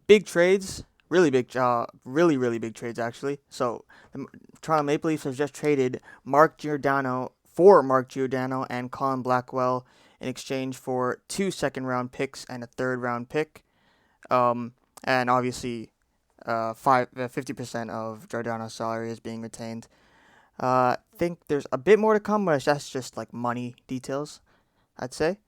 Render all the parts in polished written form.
Big trades, really big, really big trades actually. So the Toronto Maple Leafs has just traded Mark Giordano and Colin Blackwell in exchange for two second round picks and a third round pick. And obviously, 50% of Giordano's salary is being retained. I think there's a bit more to come, but that's just like money details, I'd say.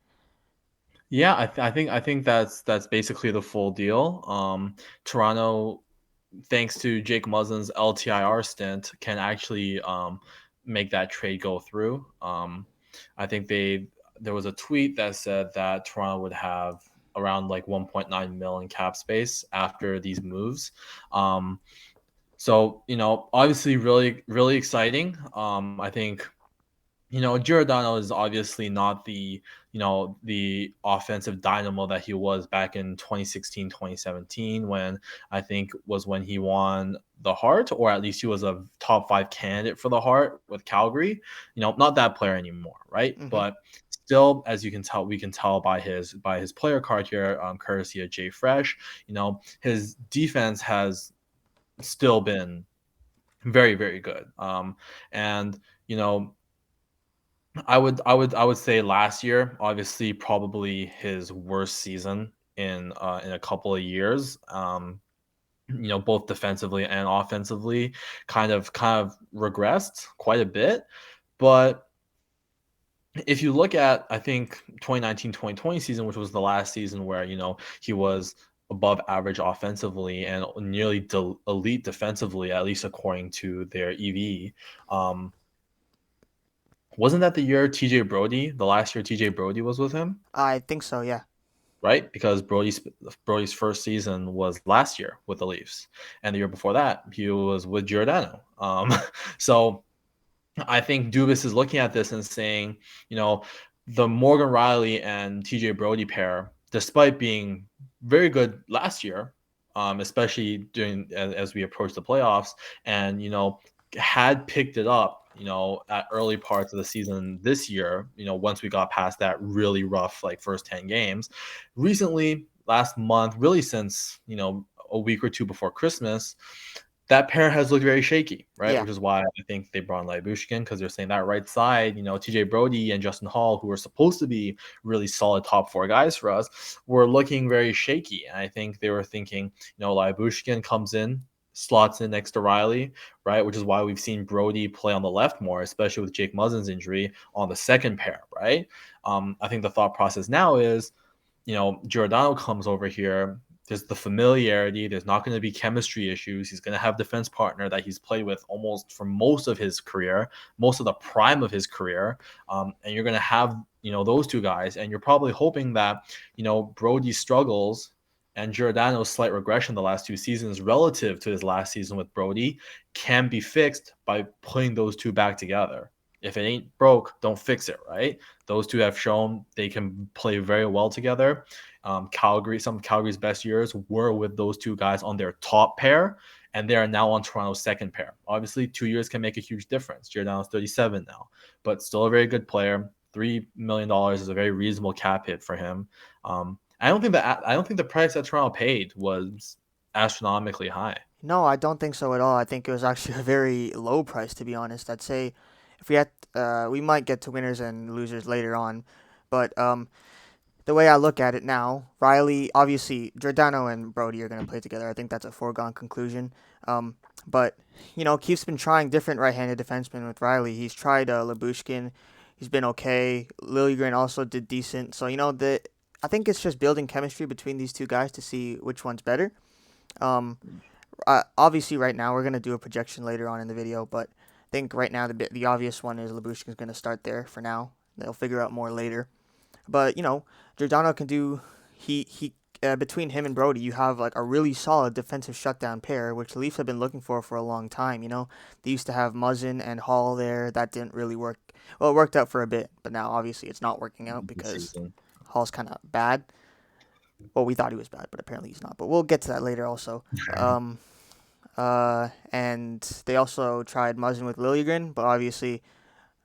Yeah, I think that's basically the full deal. Toronto, thanks to Jake Muzzin's LTIR stint, can actually make that trade go through. I think there was a tweet that said that Toronto would have around like 1.9 million cap space after these moves. Um, so obviously, really exciting. I think Giordano is obviously not the offensive dynamo that he was back in 2016, 2017, when I think was when he won the Hart, or at least he was a top 5 candidate for the Hart with Calgary. Not that player anymore, right? Mm-hmm. But still, as you can tell, we can tell by his player card here, courtesy of Jay Fresh, his defense has still been very, very good. And you know, I would say last year, obviously, probably his worst season in a couple of years. Both defensively and offensively, kind of regressed quite a bit. But if you look at, I think 2019-2020 season, which was the last season where he was above average offensively and nearly elite defensively, at least according to their EV. Um, Wasn't that the year TJ Brody, the last year TJ Brody was with him, I think so, yeah. right? Because Brody's first season was last year with the Leafs, and the year before that he was with Giordano. So I think Dubas is looking at this and saying, you know, the Morgan Riley and TJ Brody pair, despite being very good last year, especially during as we approach the playoffs, and had picked it up, at early parts of the season this year, once we got past that really rough like first 10 games. Recently, last month, really since, a week or two before Christmas, that pair has looked very shaky, right? Yeah. Which is why I think they brought in Lyubushkin, because they're saying that right side, TJ Brody and Justin Hall, who are supposed to be really solid top 4 guys for us, were looking very shaky. And I think they were thinking, Lyubushkin comes in, slots in next to Riley, right? Which is why we've seen Brody play on the left more, especially with Jake Muzzin's injury on the second pair, right? I think the thought process now is, Giordano comes over here. There's the familiarity. There's not going to be chemistry issues. He's going to have defense partner that he's played with almost for most of his career, most of the prime of his career. And you're going to have, those two guys. And you're probably hoping that, Brody struggles and Giordano's slight regression the last 2 seasons relative to his last season with Brody can be fixed by putting those two back together. If it ain't broke, don't fix it, right? Those two have shown they can play very well together. Some of Calgary's best years were with those two guys on their top pair, and they are now on Toronto's second pair. Obviously, 2 years can make a huge difference. Giordano's 37 now, but still a very good player. $3 million is a very reasonable cap hit for him. I don't think the price that Toronto paid was astronomically high. No, I don't think so at all. I think it was actually a very low price, to be honest. I'd say if we had, we might get to winners and losers later on, but the way I look at it now, Riley, obviously, Giordano and Brody are going to play together. I think that's a foregone conclusion. But Keith's been trying different right-handed defensemen with Riley. He's tried Labushkin. He's been okay. Liljegren also did decent. So I think it's just building chemistry between these two guys to see which one's better. Um, Obviously, right now we're gonna do a projection later on in the video, but I think right now the obvious one is Labushkin's gonna start there for now. They'll figure out more later. But Giordano can do. He Between him and Brody, you have like a really solid defensive shutdown pair, which the Leafs have been looking for a long time. They used to have Muzzin and Hall there. That didn't really work. Well, it worked out for a bit, but now obviously it's not working out This because season. Hall's kind of bad. Well, we thought he was bad, but apparently he's not. But we'll get to that later also. Um, and they also tried Muzzin with Liljegren, but obviously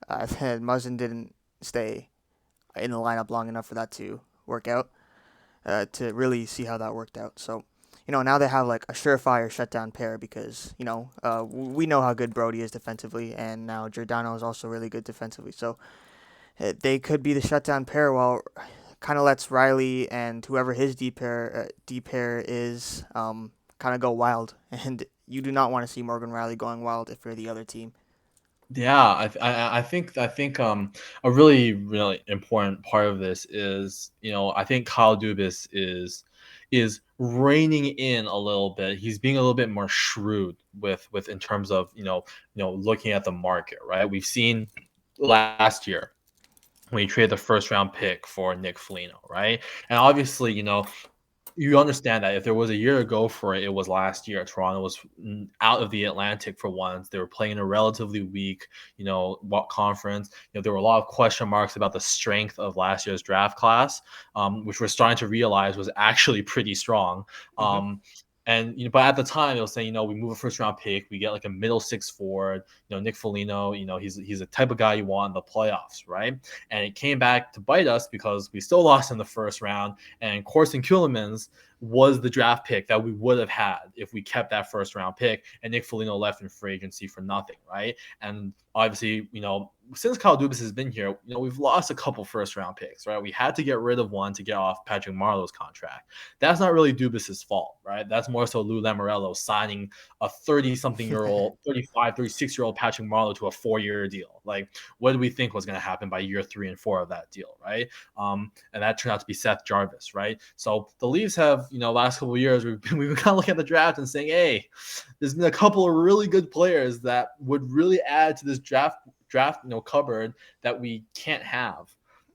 Muzzin didn't stay in the lineup long enough for that to work out. to really see how that worked out. So, now they have like a surefire shutdown pair because we know how good Brody is defensively, and now Giordano is also really good defensively. So they could be the shutdown pair while kind of lets Riley and whoever his D pair is kind of go wild. And you do not want to see Morgan Riley going wild if you're the other team. Yeah, I think a really important part of this is, I think Kyle Dubas is reining in a little bit. He's being a little bit more shrewd with in terms of, looking at the market, right? We've seen last year when he traded the first round pick for Nick Foligno, right? And obviously, you understand that if there was a year to go for it, it was last year. Toronto was out of the Atlantic for once. They were playing in a relatively weak, what conference. There were a lot of question marks about the strength of last year's draft class, which we're starting to realize was actually pretty strong. Hmm. And but at the time, it was saying, we move a first round pick, we get like a middle six forward, Nick Foligno, he's the type of guy you want in the playoffs, right? And it came back to bite us because we still lost in the first round, and Corson Kuhlman's was the draft pick that we would have had if we kept that first round pick, and Nick Foligno left in free agency for nothing, right? And obviously, since Kyle Dubas has been here, we've lost a couple first round picks, right? We had to get rid of one to get off Patrick Marleau's contract. That's not really Dubas's fault, right? That's more so Lou Lamoriello signing a 30 something year old, 35, 36-year-old Patrick Marleau to a 4-year deal. Like, what did we think was going to happen by year 3 and 4 of that deal, right? And that turned out to be Seth Jarvis, right? So the Leafs have, last couple of years, we've kind of looking at the draft and saying, hey, there's been a couple of really good players that would really add to this draft, cupboard that we can't have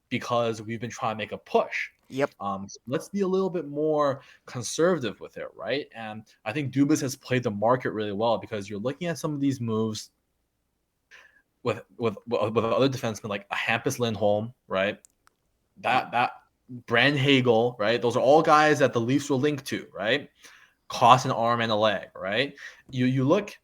because we've been trying to make a push. Yep. So let's be a little bit more conservative with it, right? And I think Dubas has played the market really well because you're looking at some of these moves with other defensemen like a Hampus Lindholm, right? That Brand Hagel, right? Those are all guys that the Leafs will link to, right? Cost an arm and a leg, right? You look.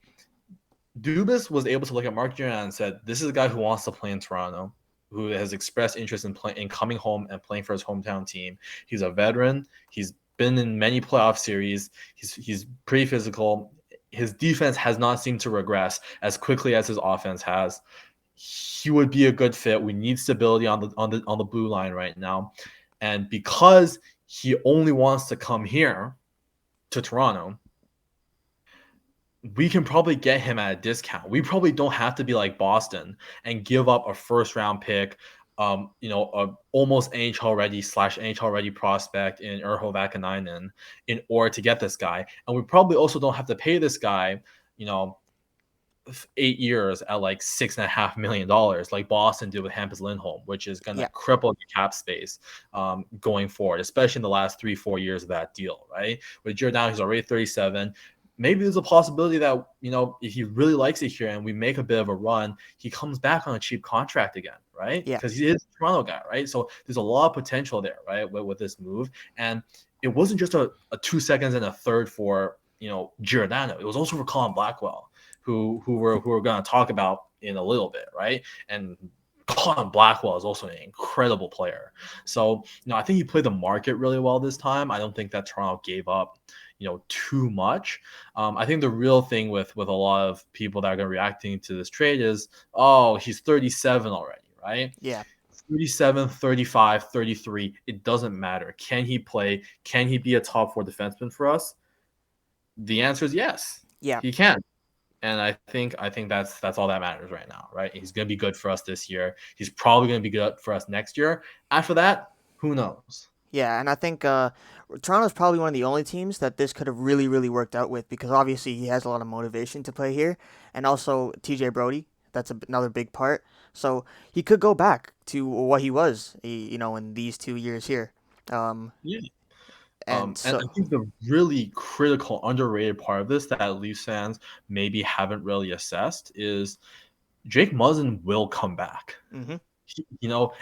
Dubas was able to look at Mark Giordano and said, "This is a guy who wants to play in Toronto, who has expressed interest in coming home and playing for his hometown team. He's a veteran. He's been in many playoff series. He's pretty physical. His defense has not seemed to regress as quickly as his offense has. He would be a good fit. We need stability on the blue line right now, and because he only wants to come here to Toronto, we can probably get him at a discount. We probably don't have to be like Boston and give up a first round pick, a almost NHL ready / NHL ready prospect in Urho Vakanainen in order to get this guy. And we probably also don't have to pay this guy, 8 years at like $6.5 million, like Boston did with Hampus Lindholm, which is going to Yeah. cripple the cap space going forward, especially in the last 3-4 years of that deal, right? With Giordano, he's already 37. Maybe there's a possibility that, if he really likes it here and we make a bit of a run, he comes back on a cheap contract again, right? Yeah. Because he is a Toronto guy, right? So there's a lot of potential there, right, with this move. And it wasn't just a 2 seconds and a third for, Giordano. It was also for Colin Blackwell, who we're going to talk about in a little bit, right? And Colin Blackwell is also an incredible player. So, I think he played the market really well this time. I don't think that Toronto gave up, too much. I think the real thing with a lot of people that are going to be reacting to this trade is, oh, he's 37 already, right? Yeah. 37, 35, 33, it doesn't matter. Can he play? Can he be a top 4 defenseman for us? The answer is yes, Yeah. he can. And I think that's all that matters right now, right? He's going to be good for us this year. He's probably going to be good for us next year. After that, who knows? Yeah, and I think Toronto's probably one of the only teams that this could have really, really worked out with because obviously he has a lot of motivation to play here, and also TJ Brody. That's another big part. So he could go back to what he was, in these 2 years here. Um, Yeah. and And so, I think the really critical, underrated part of this that Leafs fans maybe haven't really assessed is Jake Muzzin will come back. hmm.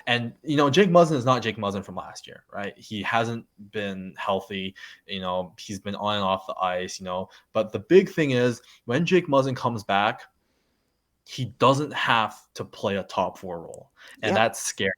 And Jake Muzzin is not Jake Muzzin from last year, right? He hasn't been healthy. He's been on and off the ice. But the big thing is when Jake Muzzin comes back, he doesn't have to play a top four role. And Yeah, that's scary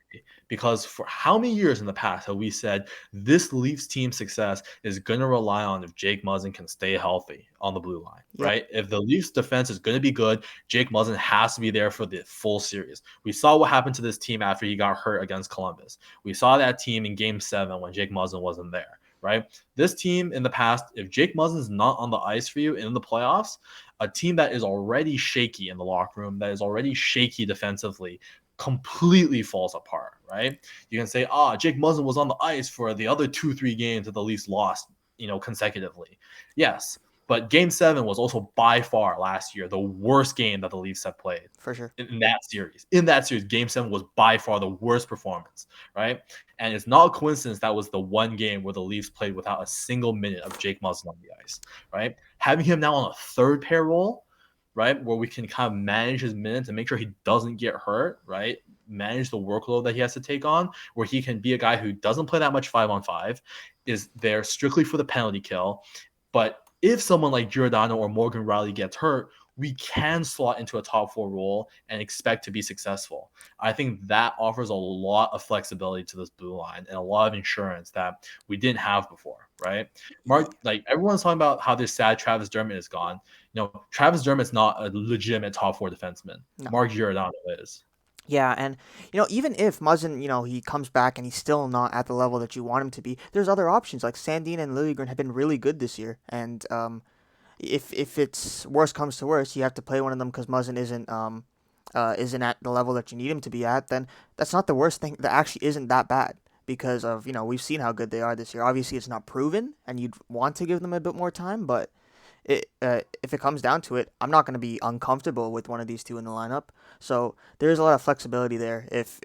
because for how many years in the past have we said this Leafs team success is going to rely on if Jake Muzzin can stay healthy on the blue line, yep, right? If the Leafs defense is going to be good, Jake Muzzin has to be there for the full series. We saw what happened to this team after he got hurt against Columbus. We saw that team in game 7 when Jake Muzzin wasn't there, right? This team in the past, if Jake Muzzin's not on the ice for you in the playoffs, a team that is already shaky in the locker room, that is already shaky defensively, completely falls apart, right? You can say, Jake Muzzin was on the ice for the other 2-3 games that the Leafs lost, consecutively. Yes, but Game 7 was also by far last year the worst game that the Leafs have played for sure. in that series. In that series, Game 7 was by far the worst performance, right? And it's not a coincidence that was the one game where the Leafs played without a single minute of Jake Muzzin on the ice, right? Having him now on a third pair role, right, where we can kind of manage his minutes and make sure he doesn't get hurt, right? Manage the workload that he has to take on, where he can be a guy who doesn't play that much 5-on-5, is there strictly for the penalty kill. But if someone like Giordano or Morgan Riley gets hurt, we can slot into a top four role and expect to be successful. I think that offers a lot of flexibility to this blue line and a lot of insurance that we didn't have before, right? Mark, like everyone's talking about how this sad Travis Dermott is gone. Travis Dermott's not a legitimate top four defenseman. No. Mark Giordano is. Yeah, and even if Muzzin, he comes back and he's still not at the level that you want him to be, there's other options. Like Sandin and Liljegren have been really good this year, and if it's worse comes to worse, you have to play one of them because Muzzin isn't at the level that you need him to be at. Then that's not the worst thing. That actually isn't that bad because of we've seen how good they are this year. Obviously, it's not proven, and you'd want to give them a bit more time, but if it comes down to it, I'm not going to be uncomfortable with one of these two in the lineup. So there's a lot of flexibility there. If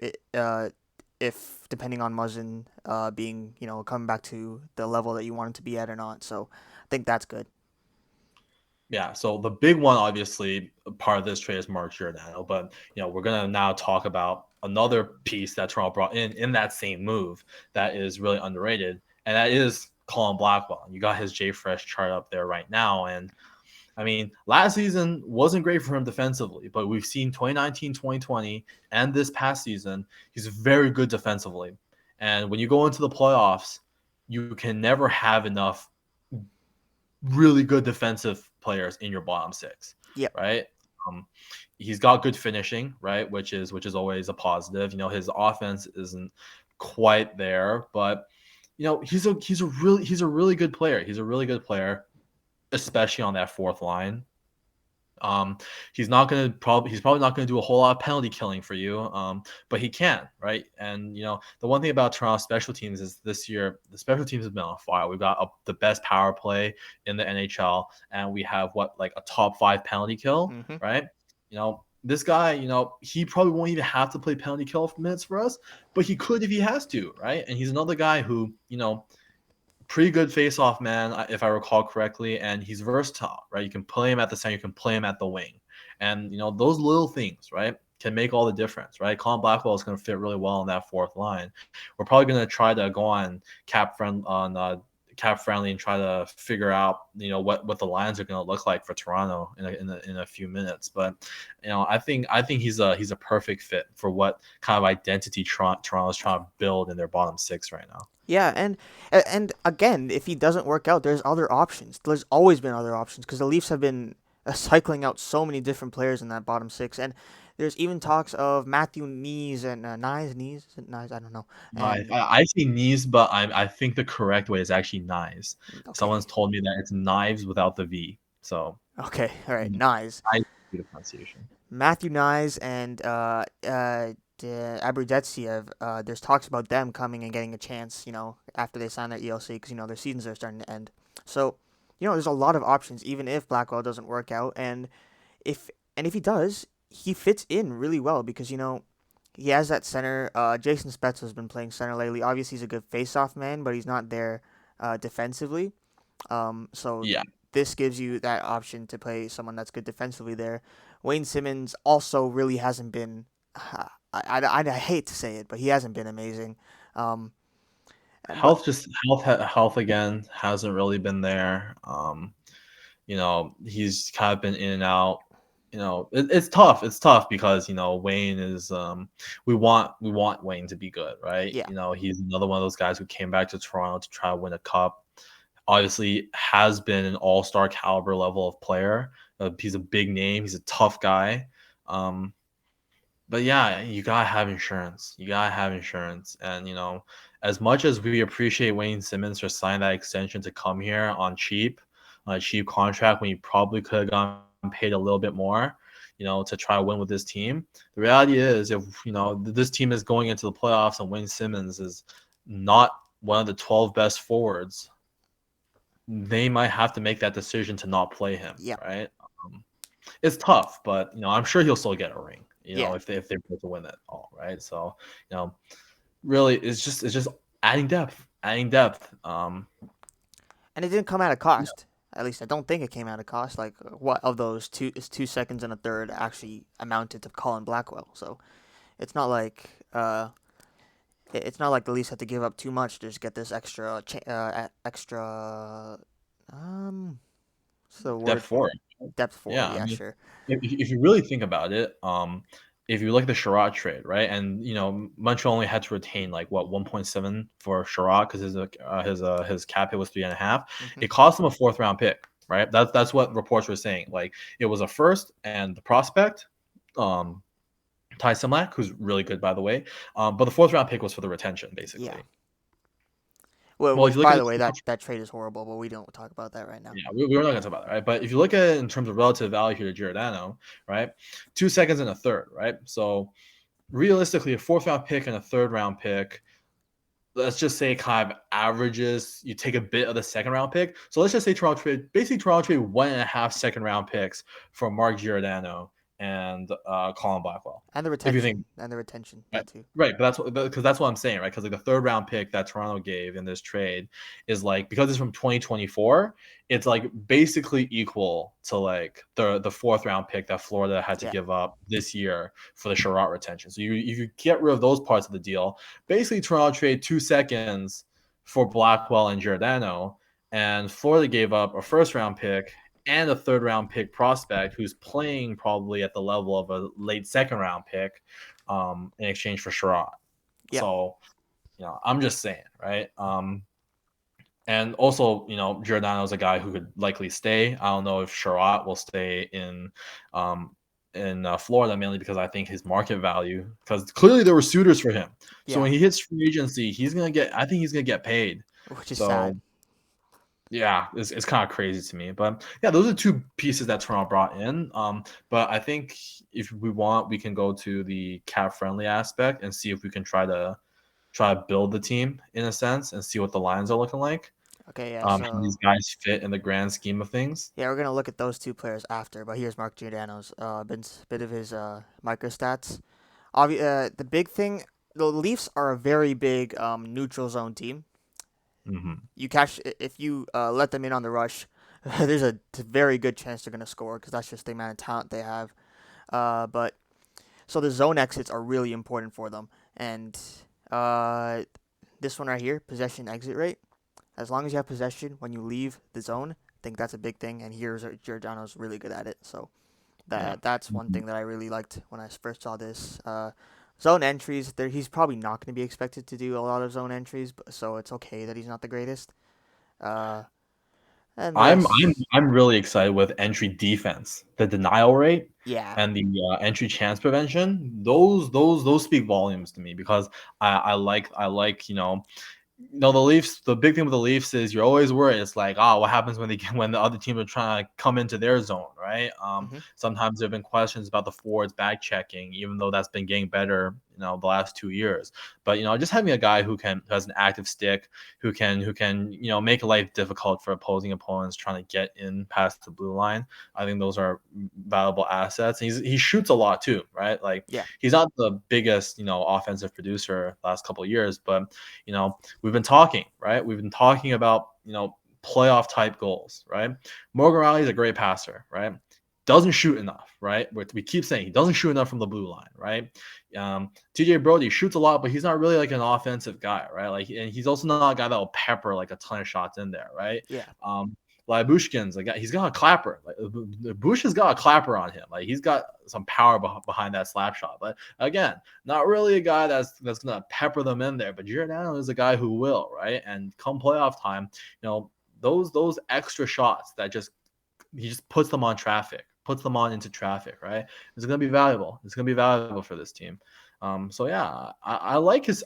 depending on Muzzin being coming back to the level that you want him to be at or not. So I think that's good. Yeah, so the big one, obviously, part of this trade is Mark Giordano, but we're gonna now talk about another piece that Toronto brought in that same move that is really underrated, and that is Colin Blackwell. You got his J Fresh chart up there right now, and I mean, last season wasn't great for him defensively, but we've seen 2019, 2020, and this past season, he's very good defensively. And when you go into the playoffs, you can never have enough really good defensive players in your bottom six, Yep. right? Um, he's got good finishing, right, which is always a positive. His offense isn't quite there, but he's a really good player. He's a really good player, especially on that fourth line. Um, he's probably not gonna do a whole lot of penalty killing for you, but he can, right? And the one thing about Toronto special teams is this year the special teams have been on fire. We've got the best power play in the NHL, and we have like a top 5 penalty kill, Mm-hmm. right? This guy, he probably won't even have to play penalty kill minutes for us, but he could if he has to, right? And he's another guy who, pretty good face-off man, if I recall correctly, and he's versatile, right? You can play him at the center, you can play him at the wing, and those little things, right, can make all the difference, right? Colin Blackwell is going to fit really well in that fourth line. We're probably going to try to go on cap friendly and try to figure out what the lines are going to look like for Toronto in a few minutes. But I think he's a perfect fit for what kind of identity Toronto's trying to build in their bottom six right now. Yeah, and again, if he doesn't work out, there's other options. There's always been other options because the Leafs have been cycling out so many different players in that bottom six, and there's even talks of Matthew Knees and Knees, is it Knies? I don't know. I, And I I say knees, but I think the correct way is actually knives. okay, Someone's told me that it's knives without the V. So okay, all right, mm, Knies. I do the pronunciation. Matthew Nyes and Abrudzetsiev, there's talks about them coming and getting a chance, after they sign their ELC, because, their seasons are starting to end. So, there's a lot of options, even if Blackwell doesn't work out. If if he does, he fits in really well because, he has that center. Jason Spezza has been playing center lately. Obviously, he's a good face-off man, but he's not there defensively. So Yeah, this gives you that option to play someone that's good defensively there. Wayne Simmons also really hasn't been. I hate to say it, but he hasn't been amazing. Um, but health again hasn't really been there. He's kind of been in and out. it's tough. It's tough because Wayne is we want Wayne to be good, right? Yeah, He's another one of those guys who came back to Toronto to try to win a cup. Obviously, has been an all-star caliber level of player. He's a big name. He's a tough guy. Um, but yeah, you gotta have insurance. You gotta have insurance, and as much as we appreciate Wayne Simmons for signing that extension to come here on a cheap contract when he probably could have gotten paid a little bit more, to try to win with this team. The reality is, if this team is going into the playoffs and Wayne Simmons is not one of the 12 best forwards, they might have to make that decision to not play him, yeah, right? Um, it's tough, but I'm sure he'll still get a ring. yeah. If they're able to win it all, right? So, you know, really, it's just adding depth, adding depth. And it didn't come at a cost. At least I don't think it came at a cost. Like what of those 2 seconds and a third actually amounted to Colin Blackwell. So it's not like it's not like the Leafs had to give up too much to just get this extra what's the Depth word for for it? it. Depth forward. Yeah, I Yeah, mean, sure. if you really think about it, if you look at the Sherrod trade, right, and Montreal only had to retain like what 1.7 for Sherrod because his cap hit was 3.5. Hmm. It cost him a fourth round pick, right? That's what reports were saying. Like it was a first and the prospect, um, Ty Simlak, who's really good by the way, but the fourth round pick was for the retention Yeah. basically. Well, Well, if which you look by at the way, it, that trade is horrible, but we don't talk about that right now. yeah, we're not going to talk about that, right? But if you look at it in terms of relative value here to Giordano, right, 2 seconds and a third, right? So realistically, a fourth round pick and a third round pick, let's just say kind of averages. You take a bit of the second round pick. So let's just say Toronto trade 1.5 second round picks for Mark Giordano and Colin Blackwell. And the If you think retention, Right, that too. right, but that's what I'm saying, right? Because like the third round pick that Toronto gave in this trade is like because it's from 2024, it's like basically equal to like the fourth round pick that Florida had to Yeah, give up this year for the Sherratt retention. So if you get rid of those parts of the deal, basically Toronto trade 2 seconds for Blackwell and Giordano, and Florida gave up a first round pick and a third round pick prospect who's playing probably at the level of a late second round pick in exchange for Sherrod. yeah. So, I'm just saying, right? And also, Giordano's a guy who could likely stay. I don't know if Sherrod will stay um, in Florida, mainly because I think his market value, because clearly there were suitors for him. So Yeah, when he hits free agency, I think he's gonna get paid. which is So sad. yeah, it's kind of crazy to me. But yeah, those are two pieces that Toronto brought in. But I think if we want, we can go to the cap friendly aspect and see if we can try to build the team in a sense and see what the lines are looking like. Okay, yeah. How these So guys fit in the grand scheme of things. yeah, we're gonna look at those two players after. But here's Mark Giordano's bit of his micro stats. The big thing, the Leafs are a very big neutral zone team. Hmm. You catch if you let them in on the rush, there's a very good chance they're gonna score because that's just the amount of talent they have. But so the zone exits are really important for them, and uh, this one right here, possession exit rate. As long as you have possession when you leave the zone, I think that's a big thing. And here's Giordano's really good at it. So Yeah. that's one Mhm. thing that I really liked when I first saw this. Zone entries, there he's probably not going to be expected to do a lot of zone entries, but so it's okay that he's not the greatest. Uh, and I'm I'm this, I'm really excited with entry defense, the denial rate, yeah, and the entry chance prevention. Those speak volumes to me because I like the Leafs. The big thing with the Leafs is you're always worried. It's like, oh, what happens when when the other team are trying to come into their zone, right? hmm, Sometimes there've been questions about the forwards back checking, even though that's been getting better, the last 2 years. But just having a guy who has an active stick, who can make life difficult for opposing opponents trying to get in past the blue line. I think those are valuable assets. And he shoots a lot too, right? Like yeah, he's not the biggest offensive producer last couple of years, but we've been talking, right? We've been talking about, playoff type goals, right? Morgan Riley is a great passer, right? Doesn't shoot enough, right? We keep saying he doesn't shoot enough from the blue line, right? TJ Brody shoots a lot, but he's not really like an offensive guy, right? Like, and he's also not a guy that will pepper like a ton of shots in there, right? yeah, Um, Lyubushkin's a guy. He's got a clapper. Like Bush has got a clapper on him. Like he's got some power behind that slap shot. But again, not really a guy that's gonna pepper them in there. But Giordano is a guy who will, right? And come playoff time, those extra shots that he just puts them on traffic, puts them on into traffic, right? It's gonna be valuable. It's gonna be valuable for this team. So yeah, I like his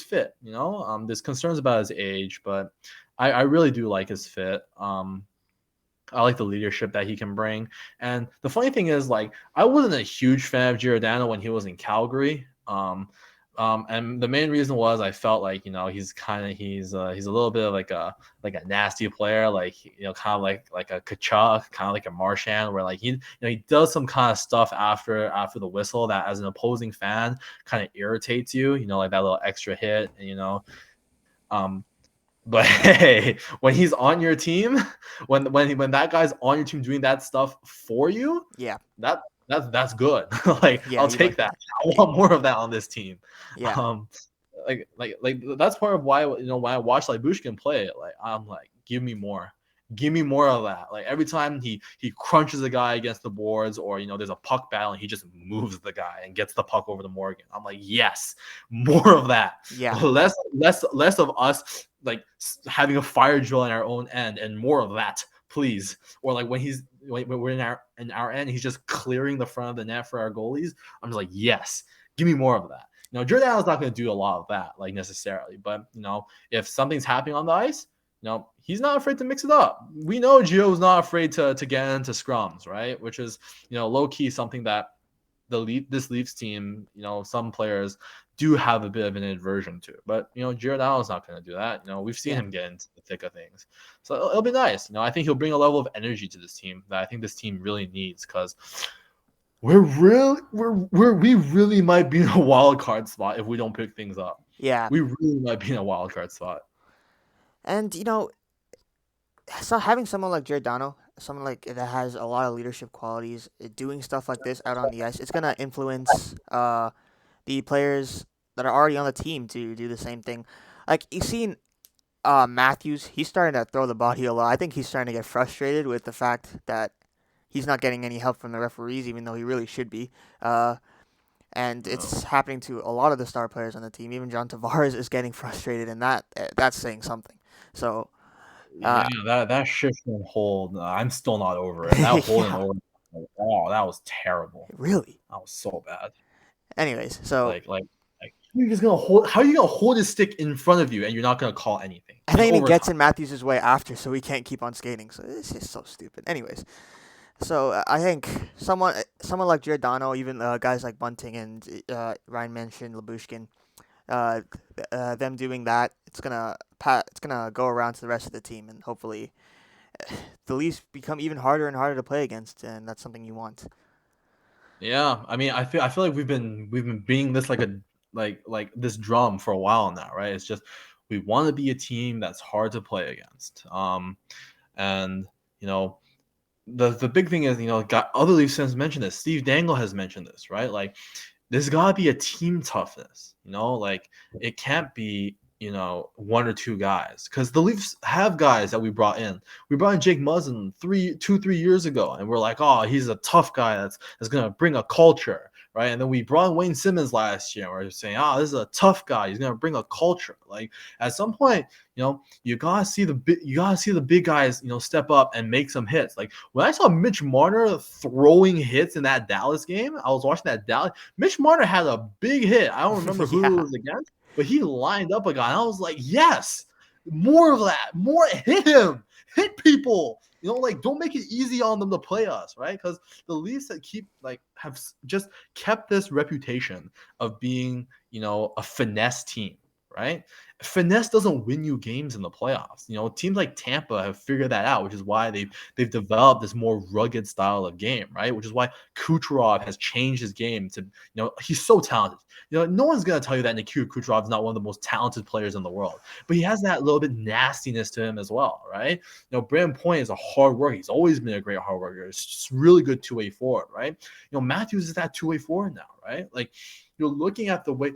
fit. There's concerns about his age, but I really do like his fit. I like the leadership that he can bring. And the funny thing is, like, I wasn't a huge fan of Giordano when he was in Calgary. And the main reason was I felt like he's a little bit of like a nasty player, like kind of like a Kachuk, kind of like a Marchand, where like he does some kind of stuff after the whistle that as an opposing fan kind of irritates you, like that little extra hit, um, but hey, when he's on your team, when that guy's on your team doing that stuff for you, Yeah. that's good. Like Yeah, I'll you like take that. that. I want more of that on this team. Yeah. Um, like that's part of why when I watch like Bushkin play, like I'm like, give me more of that. Like every time he crunches a guy against the boards, or there's a puck battle and he just moves the guy and gets the puck over to Morgan. I'm like, yes, more of that. Yeah. Less of us like having a fire drill in our own end, and more of that, please. Or like when we're in our end, he's just clearing the front of the net for our goalies. I'm just like, yes, give me more of that. Giordano's not going to do a lot of that, like necessarily, but if something's happening on the ice, he's not afraid to mix it up. We know Gio's not afraid to get into scrums, right? Which is, low key something that this Leafs team, some players do have a bit of an aversion to. But Giordano's not going to do that. We've seen Yeah. him get into the thick of things, so it'll be nice. I think he'll bring a level of energy to this team that I think this team really needs, because we really might be in a wild card spot if we don't pick things up. Yeah. We really might be in a wild card spot. And so having someone like Giordano, someone like that has a lot of leadership qualities, doing stuff like this out on the ice, it's gonna influence the players that are already on the team to do the same thing. Like you've seen Matthews, he's starting to throw the body a lot. I think he's starting to get frustrated with the fact that he's not getting any help from the referees, even though he really should be. And Oh. it's happening to a lot of the star players on the team. Even John Tavares is getting frustrated, and that's saying something. So, uh, Yeah, that shift and hold, I'm still not over it. That hold and yeah, over, oh, that was terrible. really. That was so bad. Anyways, so Like you're just gonna hold. How are you gonna hold his stick in front of you and you're not gonna call anything and in then he gets overtime? in Matthews' way after, so he can't keep on skating. So it's just so stupid. Anyways, so I think someone like Giordano, even guys like Bunting and Ryan mentioned Labushkin, them doing that, it's gonna go around to the rest of the team, and hopefully the Leafs become even harder and harder to play against, and that's something you want. Yeah, I mean, I feel like we've been being this like a like this drum for a while now, right? It's just we want to be a team that's hard to play against. And you know the big thing is, got other Leafs fans mentioned this. Steve Dangle has mentioned this, right? Like there's got to be a team toughness, like it can't be, one or two guys, because the Leafs have guys that we brought in. We brought in Jake Muzzin 3 years ago, and we're like, oh, he's a tough guy that's gonna bring a culture, right? And then we brought in Wayne Simmons last year, and we're saying, oh, this is a tough guy, he's gonna bring a culture. Like at some point, you gotta see the big guys, step up and make some hits. Like when I saw Mitch Marner throwing hits in that Dallas game, I was watching that Dallas. Mitch Marner had a big hit. I don't remember who it Yeah, was against, but he lined up a guy. And I was like, yes, more of that. More, hit him. Hit people. Like don't make it easy on them to play us, right? Because the Leafs that have just kept this reputation of being, a finesse team, right? Finesse doesn't win you games in the playoffs. Teams like Tampa have figured that out, which is why they've developed this more rugged style of game, right? Which is why Kucherov has changed his game to, he's so talented. No one's gonna tell you that Nikita Kucherov is not one of the most talented players in the world, but he has that little bit nastiness to him as well, right? Brandon Point is a hard worker. He's always been a great hard worker. It's just really good two-way forward, right? Matthews is that two-way forward now, right? Like you're looking at the way.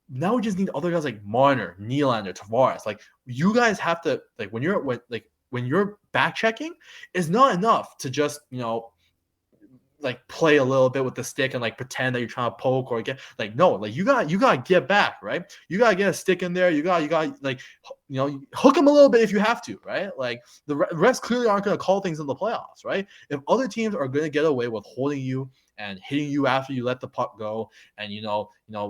Now we just need other guys like Marner, Nylander, Tavares. Like you guys have to, like when when you're back checking, it's not enough to just, like play a little bit with the stick and like pretend that you're trying to poke or get like no, like you gotta get back, right? You gotta get a stick in there. You got like hook him a little bit if you have to, right? Like the refs clearly aren't going to call things in the playoffs, right? If other teams are going to get away with holding you and hitting you after you let the puck go, and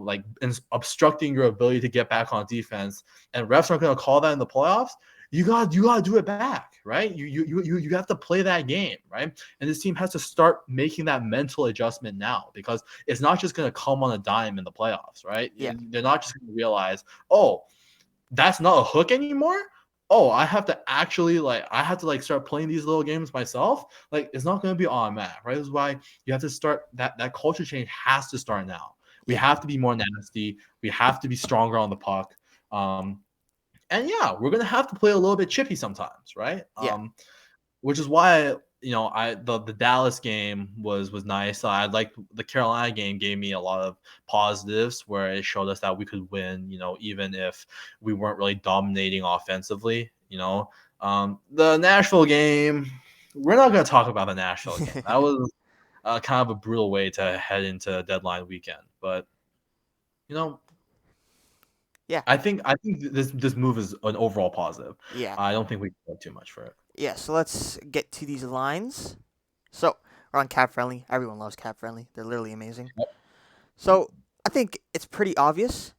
like obstructing your ability to get back on defense, and refs aren't going to call that in the playoffs, you gotta do it back, right? You have to play that game, right? And this team has to start making that mental adjustment now, because it's not just going to come on a dime in the playoffs, right? Yeah. They're not just going to realize, oh, that's not a hook anymore. Oh, I have to like start playing these little games myself. Like it's not going to be automatic, right? This is why you have to start that culture change has to start now. We Yeah. have to be more nasty. We have to be stronger on the puck. And yeah, we're gonna have to play a little bit chippy sometimes, right? Yeah. Which is why the Dallas game was nice. I like the Carolina game gave me a lot of positives where it showed us that we could win, even if we weren't really dominating offensively. The Nashville game, we're not gonna talk about the Nashville game. That was kind of a brutal way to head into deadline weekend, but you know Yeah. I think this move is an overall positive. Yeah. I don't think we can go too much for it. Yeah. So let's get to these lines. So we're on Cap Friendly. Everyone loves Cap Friendly. They're literally amazing. Yep. So I think it's pretty obvious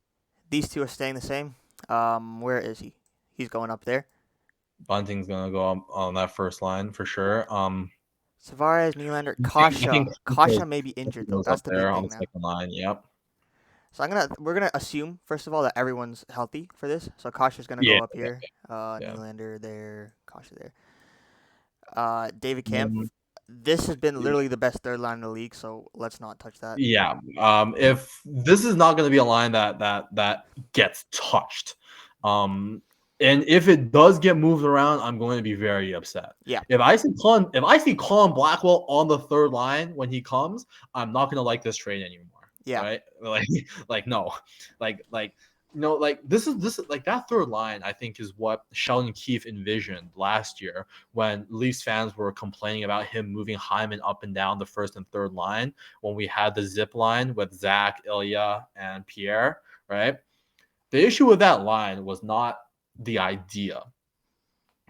these two are staying the same. Where is he? He's going up there. Bunting's gonna go on that first line for sure. Tavares, Nylander, I think Kasha. Kasha may be injured though. goes That's up the there big on thing the now. second line. Yep. So we're gonna assume first of all that everyone's healthy for this. So Kasha's gonna Yeah. go up here. Yeah. Nylander there, Kasha there. David Camp. Mm, This has been literally the best third line in the league. So let's not touch that. yeah. If this is not going to be a line that gets touched, um, and if it does get moved around, I'm going to be very upset. Yeah. If I see Colin Blackwell on the third line when he comes, I'm not going to like this trade anymore. Yeah. Right? Like no, like this is like that third line. I think is what Sheldon Keefe envisioned last year when Leafs fans were complaining about him moving Hyman up and down the first and third line when we had the zip line with Zach, Ilya, and Pierre, right? The issue with that line was not the idea,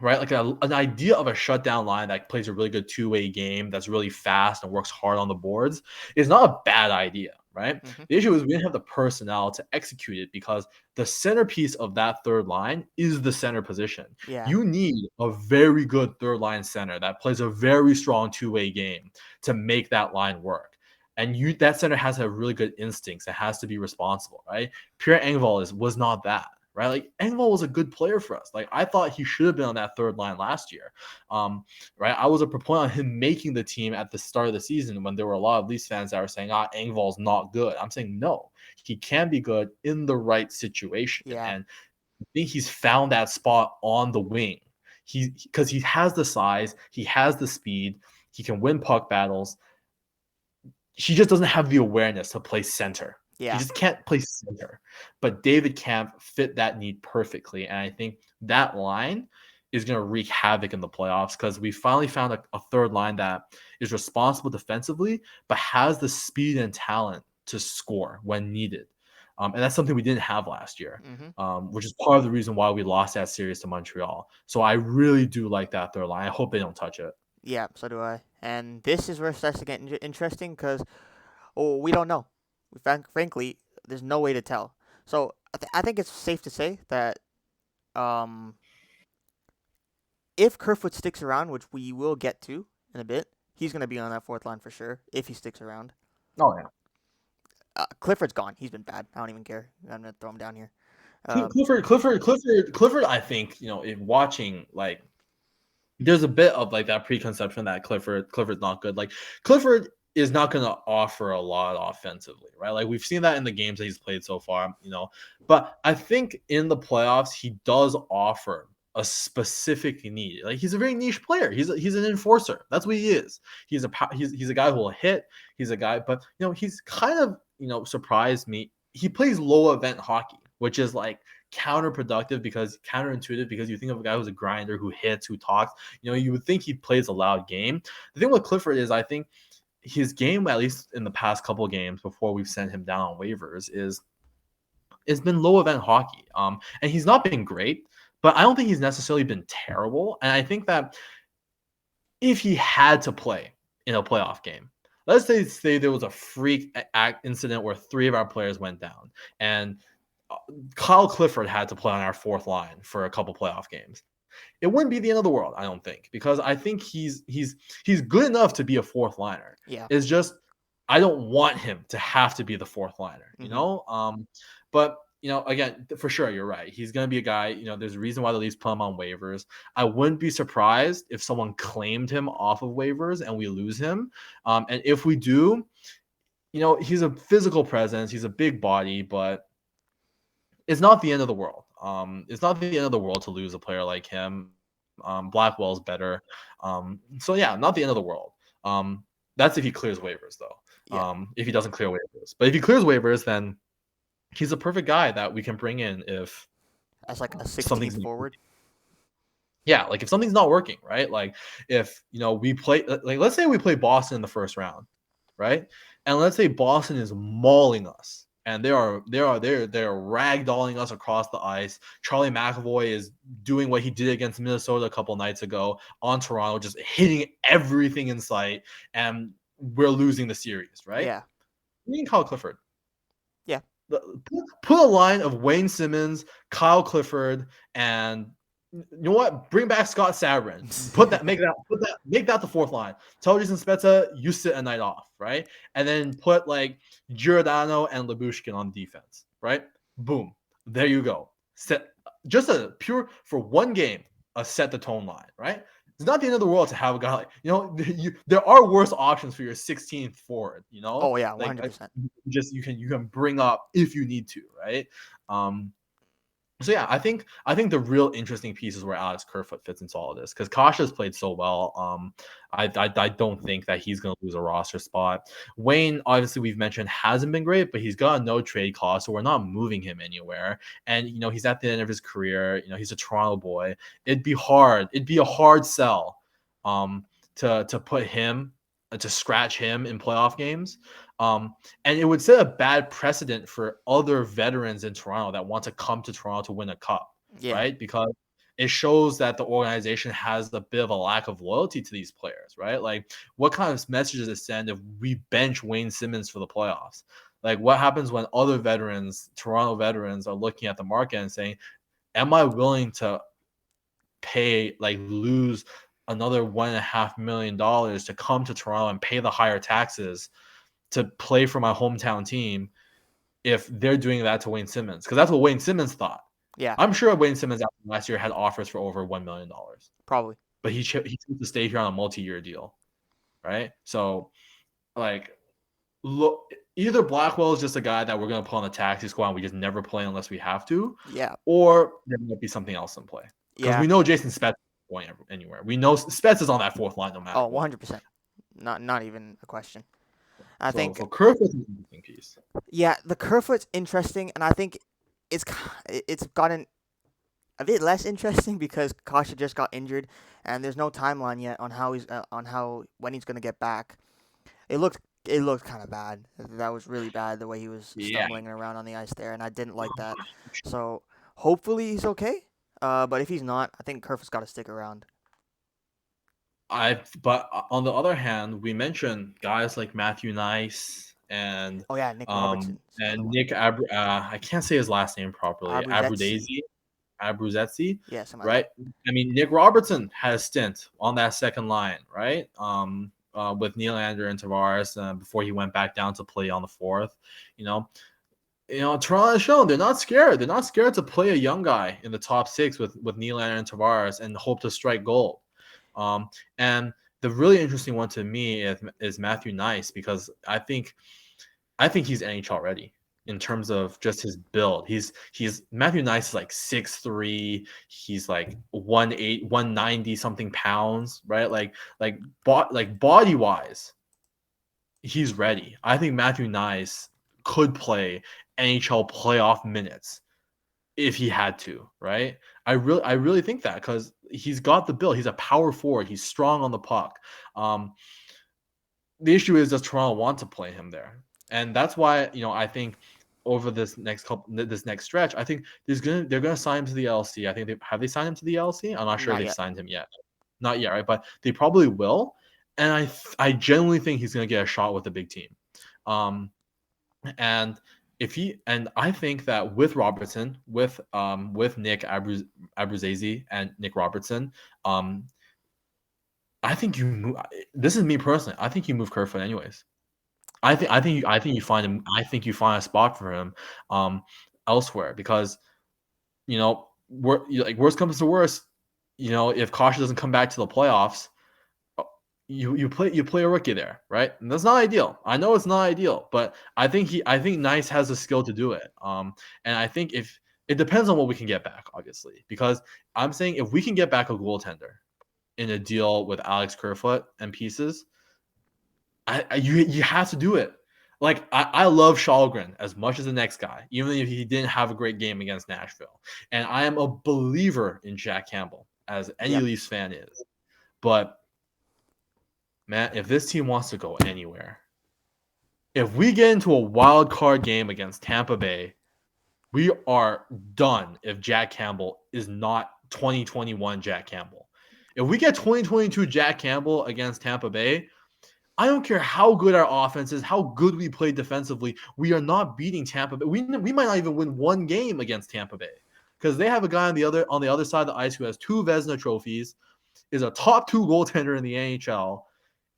right? Like an idea of a shutdown line that plays a really good two-way game that's really fast and works hard on the boards is not a bad idea, right? Hmm. The issue is we didn't have the personnel to execute it because the centerpiece of that third line is the center position. Yeah. You need a very good third line center that plays a very strong two-way game to make that line work. And that center has to have really good instincts. It has to be responsible, right? Pierre Engvall was not that, right? Like Engvall was a good player for us. Like I thought he should have been on that third line last year. Right? I was a proponent of him making the team at the start of the season when there were a lot of Leafs fans that were saying, Engvall's not good. I'm saying no, he can be good in the right situation. Yeah. And I think he's found that spot on the wing. Because he has the size, he has the speed, he can win puck battles. He just doesn't have the awareness to play center. He Yeah. just can't play center. But David Camp fit that need perfectly. And I think that line is going to wreak havoc in the playoffs because we finally found a third line that is responsible defensively, but has the speed and talent to score when needed. And that's something we didn't have last year, Hmm. which is part of the reason why we lost that series to Montreal. So I really do like that third line. I hope they don't touch it. Yeah. So do I. And this is where it starts to get interesting because we don't know. Frankly, there's no way to tell. So I think it's safe to say that um, if Kerfoot sticks around, which we will get to in a bit, he's going to be on that fourth line for sure if he sticks around. Oh, yeah. Clifford's gone. He's been bad. I don't even care. I'm going to throw him down here. Um, Clifford. I think in watching like there's a bit of like that preconception that Clifford's not good. Like Clifford is not going to offer a lot offensively, right? Like we've seen that in the games that he's played so far, But I think in the playoffs he does offer a specific need. Like he's a very niche player. He's an enforcer. That's what he is. He's a guy who will hit. He's a guy, but he's kind of surprised me. He plays low event hockey, which is like counterproductive because counterintuitive because you think of a guy who's a grinder, who hits, who talks. You would think he plays a loud game. The thing with Clifford is I think his game, at least in the past couple of games before we've sent him down on waivers, is it's been low event hockey. And he's not been great, but I don't think he's necessarily been terrible. And I think that if he had to play in a playoff game, let's say there was a freak incident where 3 of our players went down, and Kyle Clifford had to play on our 4th line for a couple playoff games. It wouldn't be the end of the world, I don't think, because I think he's good enough to be a 4th liner. Yeah. It's just I don't want him to have to be the 4th liner, But again, for sure, you're right. He's going to be a guy. There's a reason why the Leafs put him on waivers. I wouldn't be surprised if someone claimed him off of waivers and we lose him. And if we do, he's a physical presence. He's a big body, but it's not the end of the world. It's not the end of the world to lose a player like him. Blackwell's better. So yeah, not the end of the world. That's if he clears waivers, though. Yeah. If he doesn't clear waivers, but if he clears waivers, then he's a perfect guy that we can bring in if As like a 16th something's forward. yeah, like if something's not working, right? Like if we play, like let's say we play Boston in the first round, right? And let's say Boston is mauling us, and they're ragdolling us across the ice. Charlie McAvoy is doing what he did against Minnesota a couple nights ago on Toronto, just hitting everything in sight, and we're losing the series, right? Yeah. We can call Clifford. Yeah. Put a line of Wayne Simmons, Kyle Clifford, and you know what? Bring back Scott Sabrin. Make that the 4th line. Tell Jason Spezza you sit a night off, right? And then put like Giordano and Lyubushkin on defense, right? Boom. There you go. Set just a pure for one game, a set the tone line, right? It's not the end of the world to have a guy like there are worse options for your 16th forward, Oh yeah, like 100%. just you can bring up if you need to, right? So yeah, I think the real interesting piece is where Alex Kerfoot fits into all of this because Kasha's played so well. I don't think that he's going to lose a roster spot. Wayne, obviously, we've mentioned hasn't been great, but he's got a no trade clause, so we're not moving him anywhere. And he's at the end of his career. He's a Toronto boy. It'd be a hard sell, to put him to scratch him in playoff games. And it would set a bad precedent for other veterans in Toronto that want to come to Toronto to win a cup, Yeah. right? Because it shows that the organization has a bit of a lack of loyalty to these players, right? Like, what kind of message does it send if we bench Wayne Simmons for the playoffs? Like, what happens when other veterans, Toronto veterans, are looking at the market and saying, am I willing to lose another $1.5 million to come to Toronto and pay the higher taxes to play for my hometown team if they're doing that to Wayne Simmons? Because that's what Wayne Simmons thought. Yeah. I'm sure Wayne Simmons after last year had offers for over $1 million. Probably. But he chose to stay here on a multi-year deal, right? So, like, look, either Blackwell is just a guy that we're going to put on the taxi squad and we just never play unless we have to, Yeah. or there might be something else in play. Because we know Jason Spetz isn't going anywhere. We know Spetz is on that 4th line no matter what. 100%. Not even a question. I think Kerfoot's an interesting piece. Yeah, the Kerfoot's interesting, and I think it's gotten a bit less interesting because Kasha just got injured, and there's no timeline yet on when he's gonna get back. It looked kind of bad. That was really bad the way he was stumbling around on the ice there, and I didn't like that. So hopefully he's okay. But if he's not, I think Kerfoot's got to stick around. But on the other hand, we mentioned guys like Matthew Nice and Nick Robertson and Nick I can't say his last name properly. Abruzzi. Yeah, something right? Like that. I mean, Nick Robertson had a stint on that second line, right? With Nylander and Tavares before he went back down to play on the 4th. Toronto has shown they're not scared. They're not scared to play a young guy in the top 6 with Nylander and Tavares and hope to strike gold. And the really interesting one to me is Matthew Nice, because I think he's NHL ready in terms of just his build. He's Matthew Nice is like 6'3", he's like 190 something pounds, right? Like body wise, he's ready. I think Matthew Nice could play NHL playoff minutes if he had to, right? I really think that because he's got the build. He's a power forward. He's strong on the puck. Um, the issue is, does Toronto want to play him there? And that's why I think over this next stretch, I think they're gonna sign him to the LC. I think they signed him to the LC. I'm not sure if Not they've yet. signed him yet. Not yet, right? But they probably will. And I genuinely think he's gonna get a shot with the big team. Um, and I think that with Robertson, with Nick Abruzzese and Nick Robertson, um, I think you move. This is me personally. I think you move Kerfoot anyways. I think you find him. I think you find a spot for him elsewhere because like worst comes to worst, if Kasha doesn't come back to the playoffs, you play a rookie there, right? And that's not ideal. I know it's not ideal, but I think Nice has the skill to do it. And I think if it depends on what we can get back, obviously, because I'm saying if we can get back a goaltender in a deal with Alex Kerfoot and pieces, you have to do it. Like I love Shalgren as much as the next guy, even if he didn't have a great game against Nashville. And I am a believer in Jack Campbell, as any Yep. Leafs fan is. But man, if this team wants to go anywhere, if we get into a wild card game against Tampa Bay, we are done if Jack Campbell is not 2021 Jack Campbell. If we get 2022 Jack Campbell against Tampa Bay, I don't care how good our offense is, how good we play defensively. We are not beating Tampa Bay. We might not even win one game against Tampa Bay because they have a guy on the other side of the ice who has 2 Vezina trophies, is a top 2 goaltender in the NHL,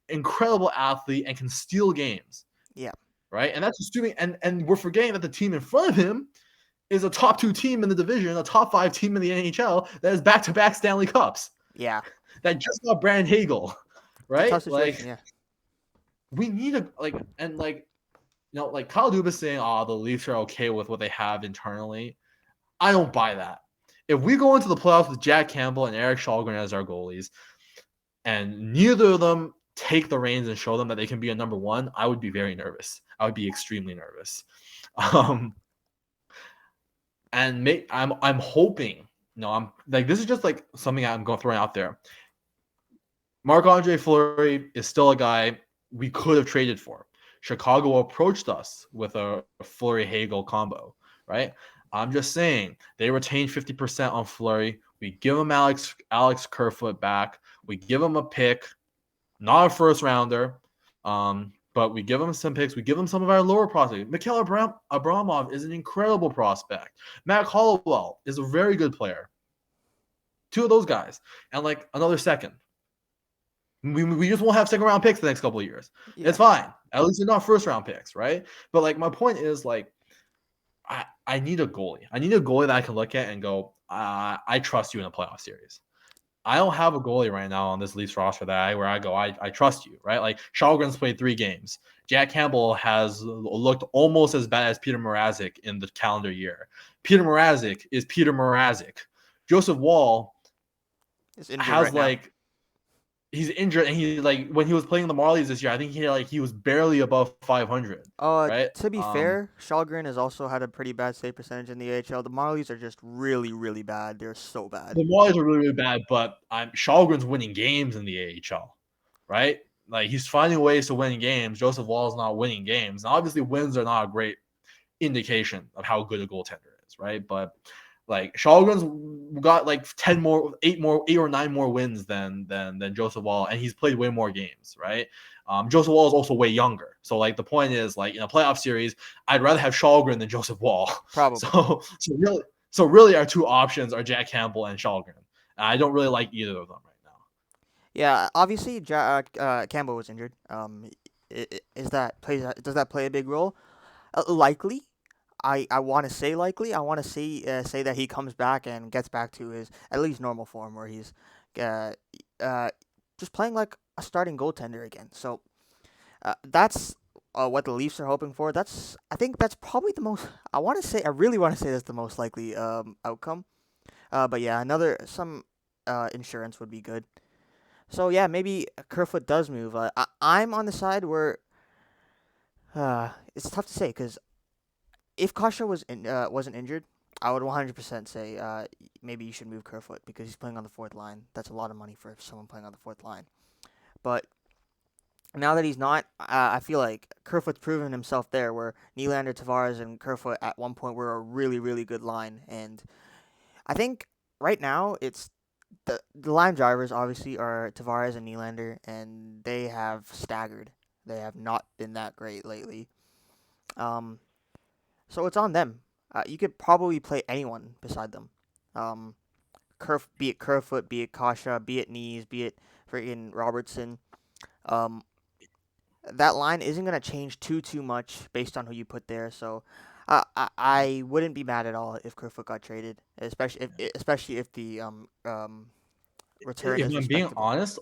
incredible athlete, and can steal games. Yeah. Right, and that's assuming, and we're forgetting that the team in front of him is a top 2 team in the division, a top 5 team in the NHL that has back-to-back Stanley Cups Yeah. that just got Brandon Hagel, It's a tough right? situation. Like Yeah. we need a like and like like Kyle Dubas saying, "Oh, the Leafs are okay with what they have internally." I don't buy that. If we go into the playoffs with Jack Campbell and Eric Shalgren as our goalies, and neither of them take the reins and show them that they can be a number one, I would be very nervous. I would be extremely nervous. Um, I'm hoping. No, I'm like this is just like something I'm going throwing out there. Marc-Andre Fleury is still a guy we could have traded for. Chicago approached us with a Fleury Hagel combo, right? I'm just saying they retained 50% on Fleury. We give him Alex Kerfoot back. We give him a pick, not a first rounder, but we give him some picks. We give him some of our lower prospects. Mikhail Abramov is an incredible prospect. Matt Hollowell is a very good player. 2 of those guys, and like another second. We just won't have second round picks the next couple of years. Yeah. It's fine. At least they're not first round picks, right? But like my point is like I need a goalie. I need a goalie that I can look at and go, I trust you in a playoff series. I don't have a goalie right now on this Leafs roster where I go, I trust you, right? Like Shalgren's played 3 games. Jack Campbell has looked almost as bad as Peter Mrazek in the calendar year. Peter Mrazek is Peter Mrazek. Joseph Wall It's injured has right now. like he's injured, and he like when he was playing the Marlies this year, I think he was barely above 500, right? To be fair, Shalgren has also had a pretty bad save percentage in the AHL. The Marlies are just really, really bad. They're so bad. The Marlies are really, really bad, but Shalgren's winning games in the AHL, right? Like he's finding ways to win games. Joseph Wall's not winning games. Now, obviously, wins are not a great indication of how good a goaltender is, right? But like Shalgren's got like 8 or 9 more wins than Joseph Wall, and he's played way more games, right? Joseph Wall is also way younger. So like the point is, like in a playoff series, I'd rather have Shalgren than Joseph Wall. Probably. So really our 2 options are Jack Campbell and Shalgren. I don't really like either of them right now. Yeah. Obviously, Campbell was injured. Does that play a big role? Likely. I want to say likely. I want to say that he comes back and gets back to his at least normal form where he's uh, uh, just playing like a starting goaltender again. So that's what the Leafs are hoping for. I think that's probably the most. I really want to say that's the most likely outcome. But yeah, another some insurance would be good. So yeah, maybe Kerfoot does move. I'm on the side where it's tough to say because if Kasha wasn't injured, I would 100% say maybe you should move Kerfoot because he's playing on the fourth line. That's a lot of money for someone playing on the fourth line. But now that he's not, I feel like Kerfoot's proven himself there. Where Nylander, Tavares, and Kerfoot at one point were a really, really good line, and I think right now it's the line drivers obviously are Tavares and Nylander, and they have staggered. They have not been that great lately. Um, so it's on them. You could probably play anyone beside them. Um, be it Kerfoot, be it Kasha, be it Knees, be it freaking Robertson. Um, that line isn't gonna change too much based on who you put there. So, I wouldn't be mad at all if Kerfoot got traded, especially if the return If is I'm being respectable. honest,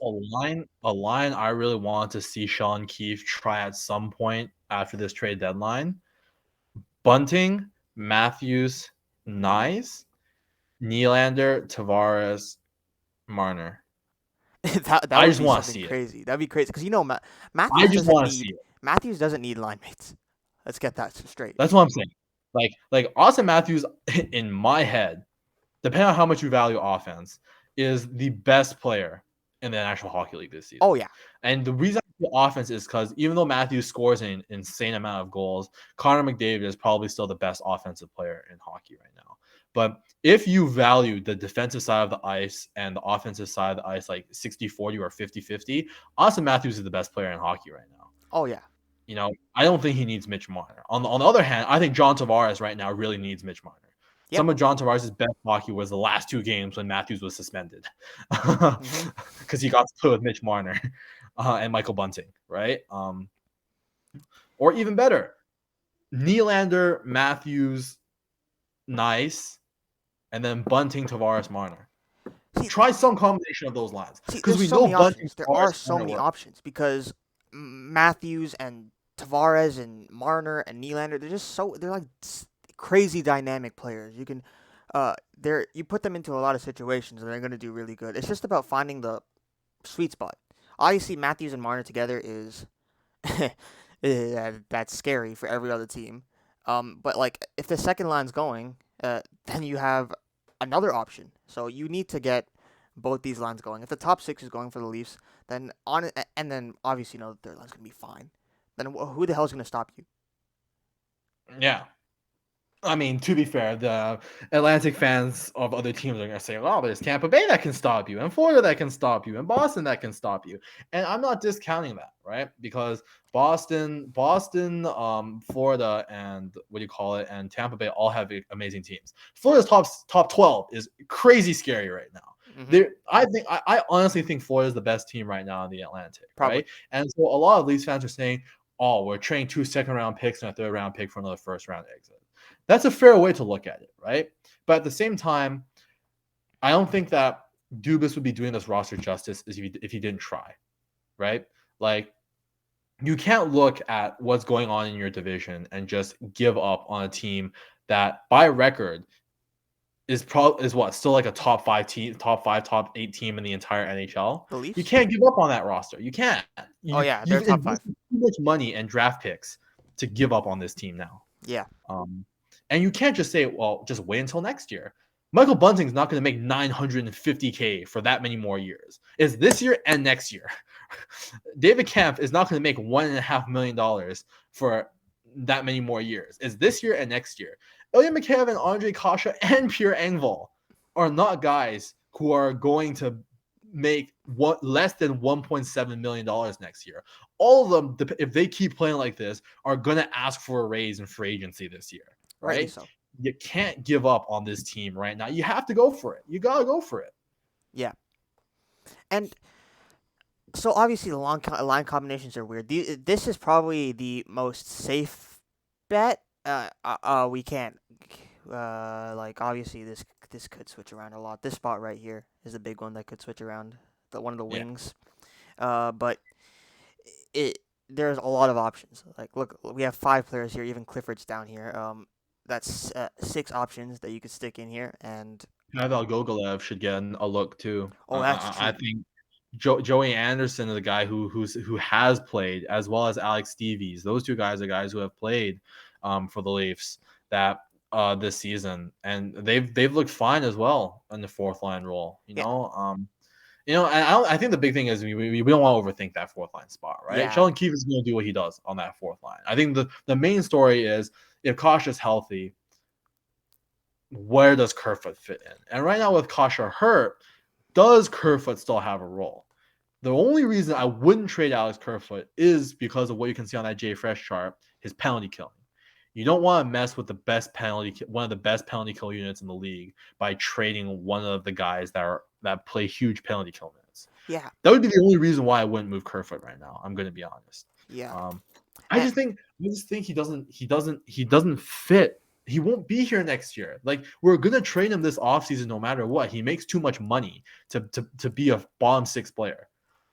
a line I really want to see Sean Keefe try at some point after this trade deadline. Bunting, Matthews, Hmm. Nyes, Nylander, Tavares, Marner. That I would just be want to something see it. crazy. That'd be crazy because I Matthews just doesn't want to see need it. Matthews doesn't need line mates. Let's get that straight. That's what I'm saying. Like Austin Matthews, in my head, depending on how much you value offense, is the best player in the National Hockey League this Oh season. yeah, And the reason the offense is because even though Matthews scores an insane amount of goals, Connor McDavid is probably still the best offensive player in hockey right now. But if you value the defensive side of the ice and the offensive side of the ice like 60-40 or 50-50, Austin Matthews is the best player in hockey right now. oh yeah, I don't think he needs Mitch Marner. On the other hand, I think John Tavares right now really needs Mitch Marner. yep. Some of John Tavares' best hockey was the last two games when Matthews was suspended Hmm. because he got to play with Mitch Marner and Michael Bunting, right? Or even better, Nylander, Matthews, nice, and then Bunting, Tavares, Marner. See, Try some combination of those lines because there's we so know many Bunting, options. There Tavares, are so Marner many work. options because Matthews and Tavares and Marner and Nylander, they're like crazy dynamic players. You put them into a lot of situations and they're gonna do really good. It's just about finding the sweet spot. Obviously, Matthews and Marner together is that's scary for every other team. But like if the second line's going, then you have another option. So you need to get both these lines going. If the top six is going for the Leafs, then and then obviously the third line's gonna be fine. Then who the hell's gonna stop you? Yeah, I mean, to be fair, the Atlantic fans of other teams are going to say, "Oh, there's Tampa Bay that can stop you, and Florida that can stop you, and Boston that can stop you." And I'm not discounting that, right? Because Boston, Florida, and what do you call it, and Tampa Bay all have amazing teams. Florida's top 12 is crazy scary right now. Mm-hmm. I honestly think Florida is the best team right now in the Atlantic, Probably. right? And so a lot of Leafs fans are saying, "Oh, we're trading 2 second-round picks and a third-round pick for another first-round exit." That's a fair way to look at it, right? But at the same time, I don't think that Dubas would be doing this roster justice if he didn't try, right? Like, you can't look at what's going on in your division and just give up on a team that, by record, is what, still like a top five team, top 8 team in the entire NHL. The You Leafs? can't give up on that roster. You can't. Oh yeah, they're You've top five. invested too much money and draft picks to give up on this team now. Yeah. Um, and you can't just say, well, just wait until next year. Michael Bunting's not going to make 950K for that many more years. It's this year and next year. David Kemp is not going to make $1.5 million for that many more years. It's this year and next year. Ilya Mikheyev and Andre Kasha and Pierre Engvall are not guys who are going to make less than $1.7 million next year. All of them, if they keep playing like this, are going to ask for a raise in free agency this year, Rightly right? so. You can't give up on this team right now. You have to go for it. You got to go for it. Yeah. And so obviously the line combinations are weird. This is probably the most safe bet. We can't. Like obviously this could switch around a lot. This spot right here is the big one that could switch around. The one of the Yeah. wings. But it there's a lot of options. Like look, we have 5 players here. Even Clifford's down here. That's 6 options that you could stick in here. And Pavel Gogolev should get a look too. oh, that's I true. think Joey Anderson is a guy who has played, as well as Alex Stevies. Those two guys are guys who have played for the Leafs that this season, and they've looked fine as well in the fourth line role. Yeah, And I think the big thing is we don't want to overthink that fourth line spot, right? yeah, Sheldon Keefe is going to do what he does on that fourth line. I think the main story is if Kasha's healthy, where does Kerfoot fit in? And right now with Kasha hurt, does Kerfoot still have a role? The only reason I wouldn't trade Alex Kerfoot is because of what you can see on that Jay Fresh chart, his penalty killing. You don't want to mess with one of the best penalty kill units in the league by trading one of the guys that play huge penalty kill minutes. yeah, That would be the only reason why I wouldn't move Kerfoot right now. I'm going to be honest. yeah. Um, And I just think he doesn't fit. He won't be here next year. Like we're gonna trade him this offseason no matter what. He makes too much money to be a bottom six player.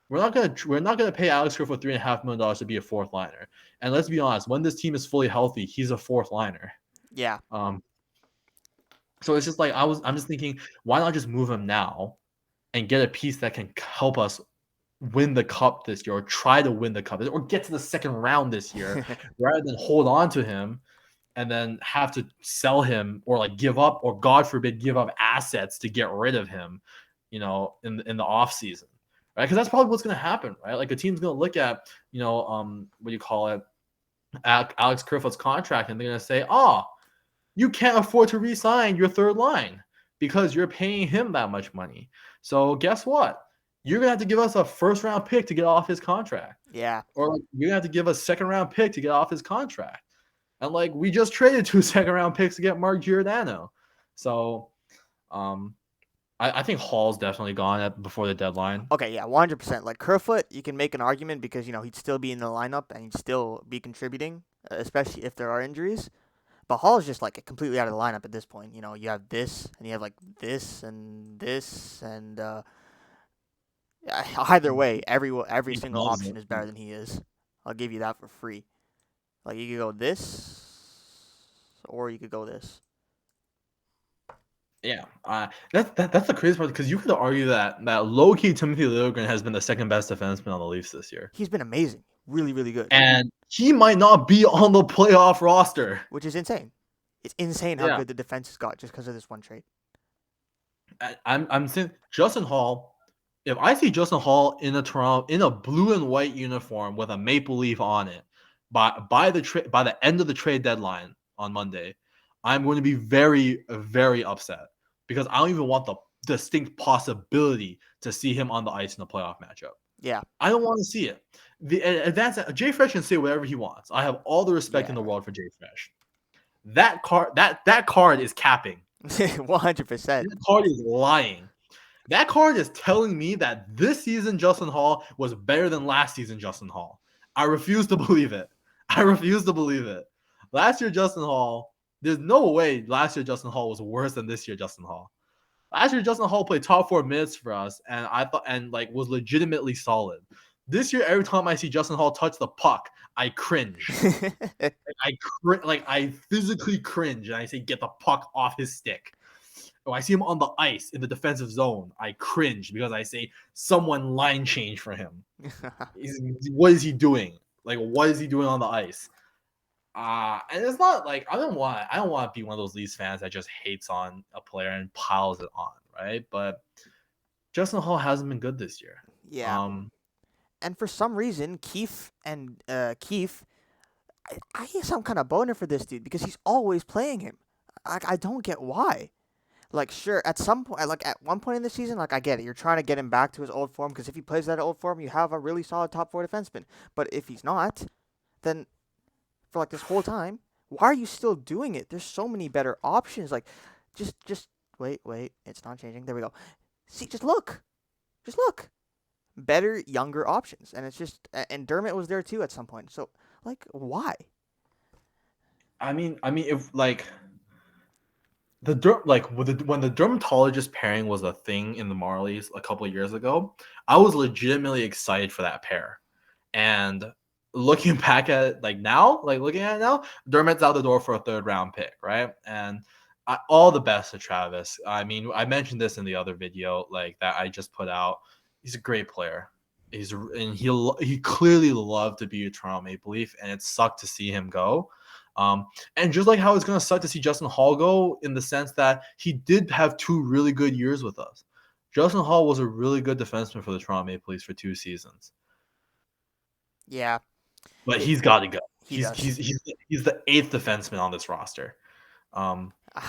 We're not gonna pay Alex Kerfoot $3.5 million to be a fourth liner. And let's be honest, when this team is fully healthy, he's a fourth liner. yeah, Um, so it's just like I'm just thinking, why not just move him now and get a piece that can help us win the cup this year, or try to win the cup, or get to the second round this year, rather than hold on to him and then have to sell him or like give up, or God forbid, give up assets to get rid of him, in the off season, right? Because that's probably what's going to happen, right? Like a team's going to look at, what do you call it, Alex Kerfoot's contract, and they're going to say, oh, you can't afford to re-sign your third line because you're paying him that much money. So guess what? You're gonna have to give us a first round pick to get off his contract, yeah. or like you're gonna have to give us second round pick to get off his contract. And like we just traded 2 second round picks to get Mark Giordano. So I think Hall's definitely gone before the deadline. Okay, yeah, 100%. Like Kerfoot, you can make an argument because he'd still be in the lineup and he'd still be contributing, especially if there are injuries. But Hall is just like completely out of the lineup at this point. You have this and you have like this and either way, every He single loves option it. is better than he is. I'll give you that for free. Like you could go this, or you could go this. Yeah, that's the crazy part, because you could argue that low key Timothy Liljegren has been the second best defenseman on the Leafs this year, He's been amazing, really, really good, and he might not be on the playoff roster. which is insane. It's insane how Yeah, good the defense has got just because of this one trade. I'm saying Justin Hall. If I see Justin Hall in a Toronto in a blue and white uniform with a maple leaf on it by the end of the trade deadline on Monday, I'm going to be very, very upset, because I don't even want the distinct possibility to see him on the ice in a playoff matchup. Yeah, I don't want to see it. Jay Fresh can say whatever he wants. I have all the respect in the yeah, world for Jay Fresh. That card is capping. 100%. That card is lying. That card is telling me that this season Justin Hall was better than last season Justin Hall. I refuse to believe it. I refuse to believe it. Last year Justin Hall, there's no way last year Justin Hall was worse than this year Justin Hall. Last year Justin Hall played top 4 minutes for us, and I thought and like was legitimately solid. This year, every time I see Justin Hall touch the puck, I cringe. I physically cringe, and I say, "Get the puck off his stick." When I see him on the ice in the defensive zone, I cringe because I say, "Someone line change for him." What is he doing? Like, what is he doing on the ice? And it's not like I don't want to be one of those Leafs fans that just hates on a player and piles it on, right? But Justin Hall hasn't been good this year. Yeah, Um, and for some reason, Keefe, I get some kind of boner for this dude because he's always playing him. I don't get why. Like, sure, at some point, like at one point in the season, like I get it. You're trying to get him back to his old form because if he plays that old form, you have a really solid top four defenseman. But if he's not, then for like this whole time, why are you still doing it? There's so many better options. Like, just wait. It's not changing. There we go. See, just look. Better younger options, and it's just and Dermott was there too at some point. So like, why? if like when the dermatologist pairing was a thing in the Marlies a couple of years ago, I was legitimately excited for that pair. And looking back at it, looking at it now, Dermott's out the door for a third round pick, right? And all the best to Travis. I mean, I mentioned this in the other video that I just put out. He's a great player. He clearly loved to be a Toronto Maple Leaf, and it sucked to see him go. Um, and just like how it's gonna suck to see Justin Hall go, in the sense that he did have 2 really good years with us. Justin Hall was a really good defenseman for the Toronto Maple Leafs for 2 seasons, Yeah, but it, he's got to go. he He's does. he's he's he's the eighth defenseman on this roster, I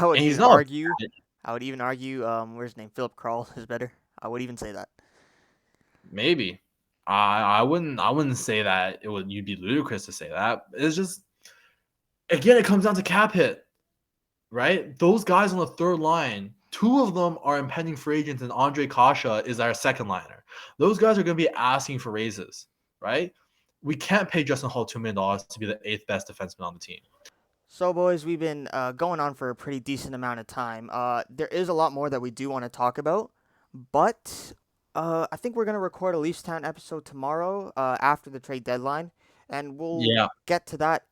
would and he's even not. argue. I would even argue. Where's his name? Philip Kral is better. I would even say that. Maybe. I wouldn't say that it would. You'd be ludicrous to say that. It's just, again, it comes down to cap hit, right? Those guys on the third line, two of them are impending free agents, and Andre Kasha is our second liner. Those guys are going to be asking for raises, right? We can't pay Justin Hall $2 million to be the eighth best defenseman on the team. So, boys, we've been going on for a pretty decent amount of time. There is a lot more that we do want to talk about, but I think we're going to record a Leafs Town episode tomorrow after the trade deadline, and we'll Yeah, get to that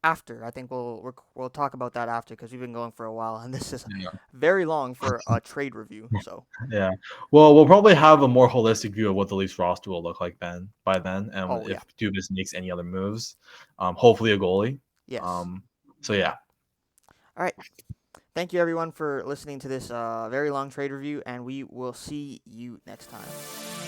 after. I think we'll talk about that after because we've been going for a while, and this is yeah, very long for a trade review. So, yeah. Well, we'll probably have a more holistic view of what the Leafs roster will look like by then, and oh yeah, if Dubas makes any other moves, hopefully a goalie. yes. Um, so yeah. All right. Thank you everyone for listening to this very long trade review, and we will see you next time.